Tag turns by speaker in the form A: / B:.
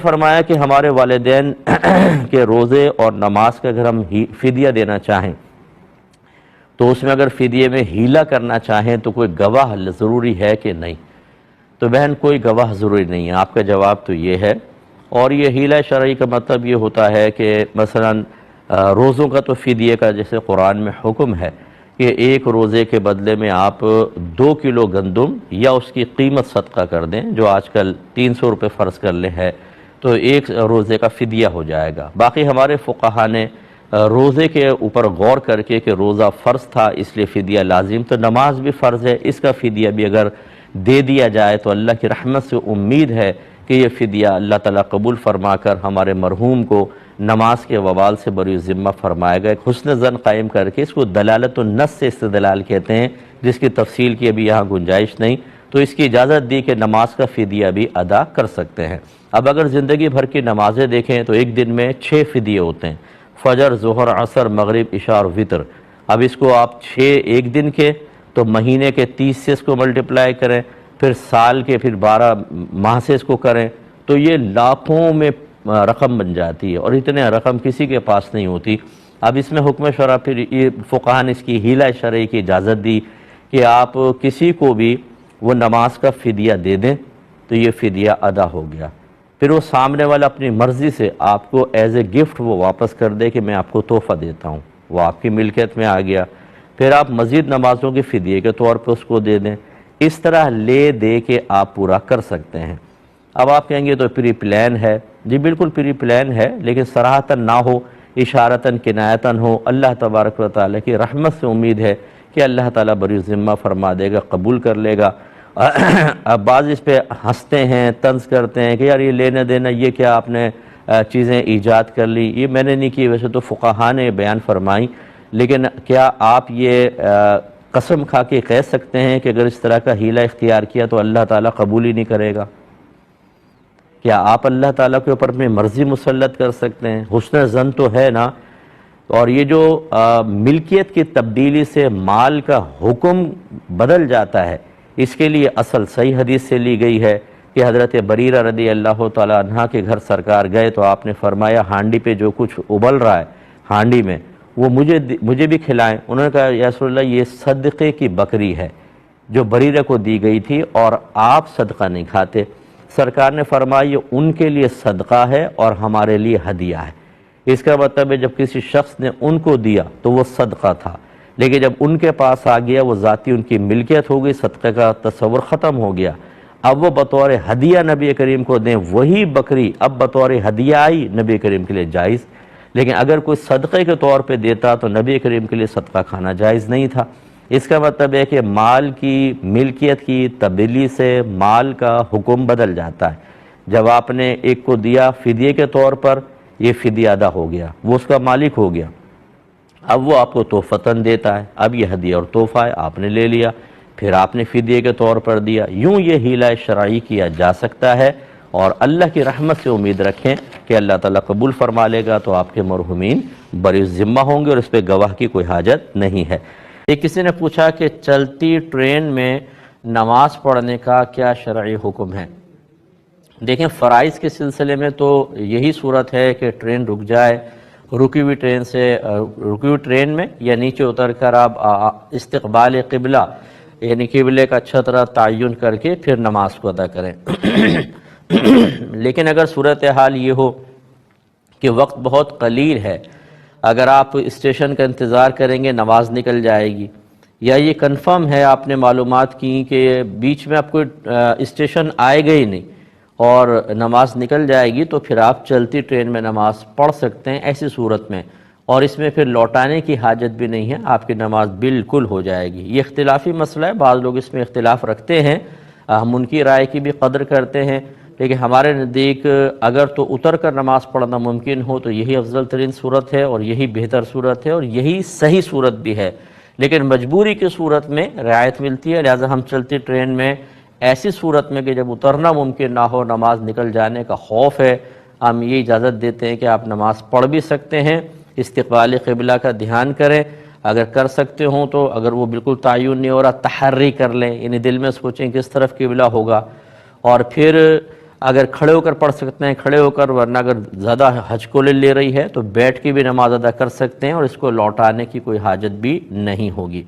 A: فرمایا کہ ہمارے والدین کے روزے اور نماز کا اگر ہم فدیہ دینا چاہیں تو اس میں اگر فدیے میں ہیلا کرنا چاہیں تو کوئی گواہ ضروری ہے کہ نہیں؟ تو بہن کوئی گواہ ضروری نہیں ہے، آپ کا جواب تو یہ ہے۔ اور یہ ہیلا شرعی کا مطلب یہ ہوتا ہے کہ مثلا روزوں کا تو فدیے کا جیسے قرآن میں حکم ہے کہ ایک روزے کے بدلے میں آپ 2 کلو گندم یا اس کی قیمت صدقہ کر دیں، جو آج کل 300 روپے فرض کر لیں ہے، تو ایک روزے کا فدیہ ہو جائے گا۔ باقی ہمارے فقہا نے روزے کے اوپر غور کر کے کہ روزہ فرض تھا اس لیے فدیہ لازم، تو نماز بھی فرض ہے، اس کا فدیہ بھی اگر دے دیا جائے تو اللہ کی رحمت سے امید ہے کہ یہ فدیہ اللہ تعالیٰ قبول فرما کر ہمارے مرحوم کو نماز کے وبال سے بری ذمہ فرمائے گا۔ ایک حسن ظن قائم کر کے، اس کو دلالت النص سے استدلال کہتے ہیں، جس کی تفصیل کی ابھی یہاں گنجائش نہیں، تو اس کی اجازت دی کہ نماز کا فدیہ بھی ادا کر سکتے ہیں۔ اب اگر زندگی بھر کی نمازیں دیکھیں تو ایک دن میں 6 فدیے ہوتے ہیں، فجر، ظہر، عصر، مغرب، عشاء اور وتر۔ اب اس کو آپ 6 ایک دن کے تو مہینے کے 30 سے اس کو ملٹیپلائی کریں، پھر سال کے پھر 12 ماہ سے اس کو کریں، تو یہ لاکھوں میں رقم بن جاتی ہے، اور اتنے رقم کسی کے پاس نہیں ہوتی۔ اب اس میں حکم شرع پھر یہ فقہا نے اس کی ہیلہ شرعی کی اجازت دی کہ آپ کسی کو بھی وہ نماز کا فدیہ دے دیں تو یہ فدیہ ادا ہو گیا، پھر وہ سامنے والا اپنی مرضی سے آپ کو ایز اے گفٹ وہ واپس کر دے کہ میں آپ کو تحفہ دیتا ہوں، وہ آپ کی ملکیت میں آ گیا، پھر آپ مزید نمازوں کے فدیے کے طور پہ اس کو دے دیں۔ اس طرح لے دے کے آپ پورا کر سکتے ہیں۔ اب آپ کہیں گے تو پری پلان ہے، جی بالکل پری پلان ہے، لیکن صراحتاً نہ ہو، اشارتاً کنایتاً ہو۔ اللہ تبارک و تعالیٰ کی رحمت سے امید ہے کہ اللہ تعالیٰ بری ذمہ فرما دے گا، قبول کر لے گا۔ اب بعض اس پہ ہنستے ہیں، طنز کرتے ہیں کہ یار یہ لینا دینا، یہ کیا آپ نے چیزیں ایجاد کر لی، یہ میں نے نہیں کی، ویسے تو فقہا نے بیان فرمائی، لیکن کیا آپ یہ قسم کھا کے کہہ سکتے ہیں کہ اگر اس طرح کا ہیلہ اختیار کیا تو اللہ تعالیٰ قبول ہی نہیں کرے گا؟ کیا آپ اللہ تعالیٰ کے اوپر اپنی مرضی مسلط کر سکتے ہیں؟ حسن ظن تو ہے نا۔ اور یہ جو ملکیت کی تبدیلی سے مال کا حکم بدل جاتا ہے، اس کے لیے اصل صحیح حدیث سے لی گئی ہے کہ حضرت بریرہ رضی اللہ تعالیٰ عنہ کے گھر سرکار گئے تو آپ نے فرمایا ہانڈی پہ جو کچھ ابل رہا ہے ہانڈی میں وہ مجھے بھی کھلائیں۔ انہوں نے کہا یا رسول اللہ یہ صدقے کی بکری ہے جو بریرہ کو دی گئی تھی اور آپ صدقہ نہیں کھاتے۔ سرکار نے فرمایا یہ ان کے لیے صدقہ ہے اور ہمارے لیے ہدیہ ہے۔ اس کا مطلب ہے جب کسی شخص نے ان کو دیا تو وہ صدقہ تھا، لیکن جب ان کے پاس آ گیا وہ ذاتی ان کی ملکیت ہو گئی، صدقے کا تصور ختم ہو گیا۔ اب وہ بطور ہدیہ نبی کریم کو دیں، وہی بکری اب بطور ہدیہ آئی، نبی کریم کے لیے جائز۔ لیکن اگر کوئی صدقے کے طور پہ دیتا تو نبی کریم کے لیے صدقہ کھانا جائز نہیں تھا۔ اس کا مطلب ہے کہ مال کی ملکیت کی تبدیلی سے مال کا حکم بدل جاتا ہے۔ جب آپ نے ایک کو دیا فدیے کے طور پر، یہ فدیہ ادا ہو گیا، وہ اس کا مالک ہو گیا، اب وہ آپ کو تحفتاً دیتا ہے، اب یہ ہدیہ اور تحفہ ہے، آپ نے لے لیا، پھر آپ نے فدیے کے طور پر دیا۔ یوں یہ ہیلہ شرعی کیا جا سکتا ہے، اور اللہ کی رحمت سے امید رکھیں کہ اللہ تعالیٰ قبول فرما لے گا تو آپ کے مرحومین بری ذمہ ہوں گے، اور اس پہ گواہ کی کوئی حاجت نہیں ہے۔ ایک کسی نے پوچھا کہ چلتی ٹرین میں نماز پڑھنے کا کیا شرعی حکم ہے؟ دیکھیں فرائض کے سلسلے میں تو یہی صورت ہے کہ ٹرین رک جائے، رکی ہوئی ٹرین میں یا نیچے اتر کر آپ استقبال قبلہ یعنی قبلے کا چھترا تعین کر کے پھر نماز کو ادا کریں۔ لیکن اگر صورتحال یہ ہو کہ وقت بہت قلیل ہے، اگر آپ اسٹیشن کا انتظار کریں گے نماز نکل جائے گی، یا یہ کنفرم ہے آپ نے معلومات کی کہ بیچ میں آپ کو اسٹیشن آئے گا ہی نہیں اور نماز نکل جائے گی، تو پھر آپ چلتی ٹرین میں نماز پڑھ سکتے ہیں ایسی صورت میں، اور اس میں پھر لوٹانے کی حاجت بھی نہیں ہے، آپ کی نماز بالکل ہو جائے گی۔ یہ اختلافی مسئلہ ہے، بعض لوگ اس میں اختلاف رکھتے ہیں، ہم ان کی رائے کی بھی قدر کرتے ہیں، لیکن ہمارے نزدیک اگر تو اتر کر نماز پڑھنا ممکن ہو تو یہی افضل ترین صورت ہے اور یہی بہتر صورت ہے اور یہی صحیح صورت بھی ہے، لیکن مجبوری کی صورت میں رعایت ملتی ہے، لہذا ہم چلتی ٹرین میں ایسی صورت میں کہ جب اترنا ممکن نہ ہو، نماز نکل جانے کا خوف ہے، ہم یہ اجازت دیتے ہیں کہ آپ نماز پڑھ بھی سکتے ہیں، استقبال قبلہ کا دھیان کریں، اگر کر سکتے ہوں تو، اگر وہ بالکل تعین نہیں ہو رہا تحری کر لیں، یعنی دل میں سوچیں کس طرف قبلہ ہوگا، اور پھر اگر کھڑے ہو کر پڑھ سکتے ہیں کھڑے ہو کر، ورنہ اگر زیادہ حج کو لے رہی ہے تو بیٹھ کے بھی نماز ادا کر سکتے ہیں، اور اس کو لوٹانے کی کوئی حاجت بھی نہیں ہوگی۔